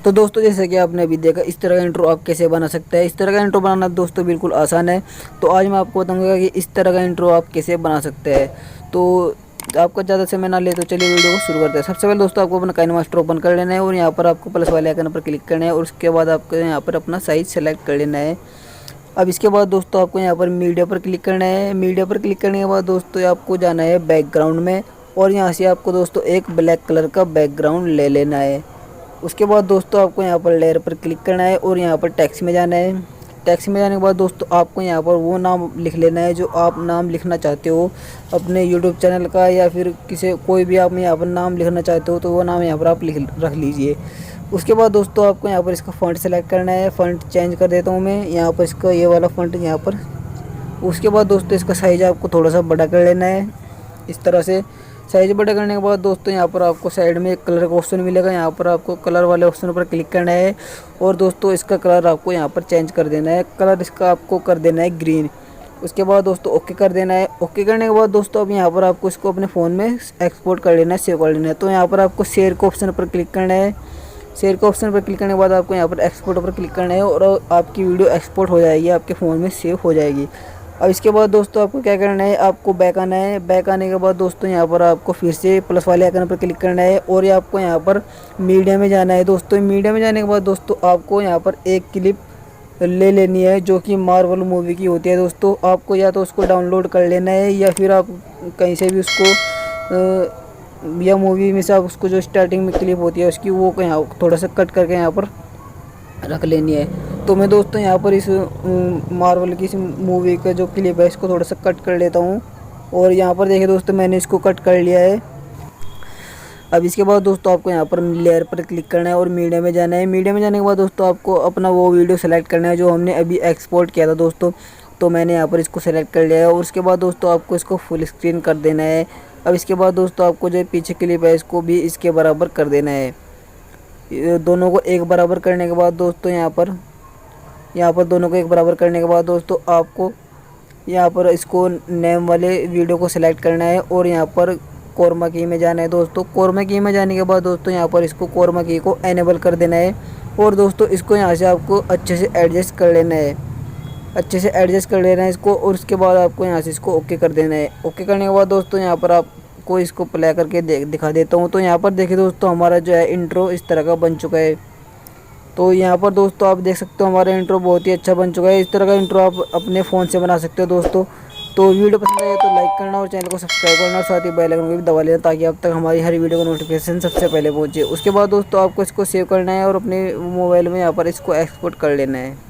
तो दोस्तों जैसे कि आपने अभी देखा, इस तरह का इंट्रो आप कैसे बना सकते हैं। इस तरह का इंट्रो बनाना दोस्तों बिल्कुल आसान है। तो आज मैं आपको बताऊंगा कि इस तरह का इंट्रो आप कैसे बना सकते हैं। तो आपका ज़्यादा समय ना ले तो चलिए वीडियो को शुरू करते हैं। सबसे पहले दोस्तों आपको अपना काइनमास्टर ओपन कर लेना है और यहाँ पर आपको प्लस वाले आइकन पर क्लिक करना है और उसके बाद आपको यहाँ पर अपना साइज़ सेलेक्ट कर लेना है। अब इसके बाद दोस्तों आपको यहाँ पर मीडिया पर क्लिक करना है। मीडिया पर क्लिक करने के बाद दोस्तों आपको जाना है बैकग्राउंड में और यहाँ से आपको दोस्तों एक ब्लैक कलर का बैकग्राउंड ले लेना है। उसके बाद दोस्तों आपको यहाँ पर लेयर पर क्लिक करना है और यहाँ पर टेक्स्ट में जाना है। टेक्स्ट में जाने के बाद दोस्तों आपको यहाँ पर वो नाम लिख लेना है जो आप नाम लिखना चाहते हो अपने YouTube चैनल का, या फिर कोई भी आप यहाँ पर नाम लिखना चाहते हो तो वो नाम यहाँ पर आप रख लीजिए। उसके बाद दोस्तों आपको यहाँ पर इसका फ़ॉन्ट सेलेक्ट करना है। फ़ॉन्ट चेंज कर देता हूँ मैं, यहाँ पर इसका ये वाला फ़ॉन्ट यहाँ पर। उसके बाद दोस्तों इसका साइज़ आपको थोड़ा सा बड़ा कर लेना है। इस तरह से साइज बड़ा करने के बाद दोस्तों यहाँ पर आपको साइड में एक कलर का ऑप्शन मिलेगा, यहाँ पर आपको कलर वाले ऑप्शन पर क्लिक करना है और दोस्तों इसका कलर आपको यहाँ पर चेंज कर देना है। कलर इसका आपको कर देना है ग्रीन। उसके बाद दोस्तों ओके कर देना है। ओके करने के बाद दोस्तों अब यहाँ पर आपको इसको अपने फ़ोन में एक्सपोर्ट कर लेना है, सेव कर लेना है। तो यहाँ पर आपको शेयर के ऑप्शन पर क्लिक करना है। शेयर के ऑप्शन पर क्लिक करने के बाद आपको यहाँ पर एक्सपोर्ट पर क्लिक करना है और आपकी वीडियो एक्सपोर्ट हो जाएगी, आपके फ़ोन में सेव हो जाएगी। अब इसके बाद दोस्तों आपको क्या करना है, आपको बैक आना है। बैक आने के बाद दोस्तों यहाँ पर आपको फिर से प्लस वाले आइकन पर क्लिक करना है और ये आपको यहाँ पर मीडिया में जाना है। दोस्तों मीडिया में जाने के बाद दोस्तों आपको यहाँ पर एक क्लिप ले लेनी है जो कि मार्वल मूवी की होती है। दोस्तों आपको या तो उसको डाउनलोड कर लेना है या फिर आप कहीं से भी उसको या मूवी में से आप उसको जो स्टार्टिंग में क्लिप होती है उसकी वो यहाँ थोड़ा सा कट करके यहाँ पर रख लेनी है। तो मैं दोस्तों यहाँ पर इस मार्वल की इस मूवी का जो क्लिप है इसको थोड़ा सा कट कर लेता हूँ और यहाँ पर देखिए दोस्तों मैंने इसको कट कर लिया है। अब इसके बाद दोस्तों आपको यहाँ पर लेयर पर क्लिक करना है और मीडिया में जाना है। मीडिया में जाने के बाद दोस्तों आपको अपना वो वीडियो सेलेक्ट करना है जो हमने अभी एक्सपोर्ट किया था दोस्तों। तो मैंने यहाँ पर इसको सेलेक्ट कर लिया है और उसके बाद दोस्तों आपको इसको फुल स्क्रीन कर देना है। अब इसके बाद दोस्तों आपको जो पीछे क्लिप है इसको भी इसके बराबर कर देना है। दोनों को एक बराबर करने के बाद दोस्तों यहाँ पर दोनों को एक बराबर करने के बाद दोस्तों आपको यहाँ पर इसको नेम वाले वीडियो को सिलेक्ट करना है और यहाँ पर कोरमा की में जाना है। दोस्तों कोरमा की में जाने के बाद दोस्तों यहाँ पर इसको कोरमा की को एनेबल कर देना है और दोस्तों इसको यहाँ से आपको अच्छे से एडजस्ट कर लेना है, अच्छे से एडजस्ट कर लेना है इसको। और उसके बाद आपको यहाँ से इसको ओके कर देना है। ओके करने के बाद दोस्तों यहाँ पर आपको इसको प्ले करके दिखा देता हूँ। तो यहाँ पर देखिए दोस्तों हमारा जो है इंट्रो इस तरह का बन चुका है। तो यहाँ पर दोस्तों आप देख सकते हो हमारा इंट्रो बहुत ही अच्छा बन चुका है। इस तरह का इंट्रो आप अपने फ़ोन से बना सकते हो दोस्तों। तो वीडियो पसंद आए तो लाइक करना और चैनल को सब्सक्राइब करना और साथ ही बेल आइकन को भी दबा लेना ताकि अब तक हमारी हर वीडियो का नोटिफिकेशन सबसे पहले पहुँचे। उसके बाद दोस्तों आपको इसको सेव करना है और अपने मोबाइल में यहाँ पर इसको एक्सपोर्ट कर लेना है।